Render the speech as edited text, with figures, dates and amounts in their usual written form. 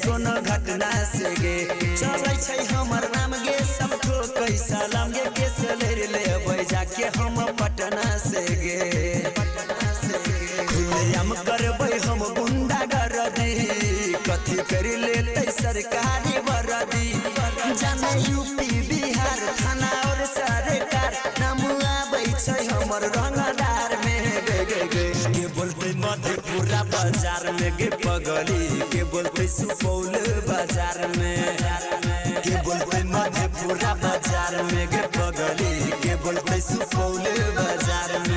कोनो घटना से गे चलै छै हमर नाम गे सबको कैसा लाम गे केस ले जाके हम पटना से गे खुलेआम करबै हम गुंडा गर्दी कथी कर लेतै सरकारी वर्दी जाने यूपी बिहार थाना और सरकार नाम आबै छै हमर रंगदार में गे गे गे के बोलते मधेपुरा बाजार में गे पगली के बोलते सुपौल बाजार में के बोलते मधेपुरा बाजार में गे पगली के बोलते सुपौल बाजार में।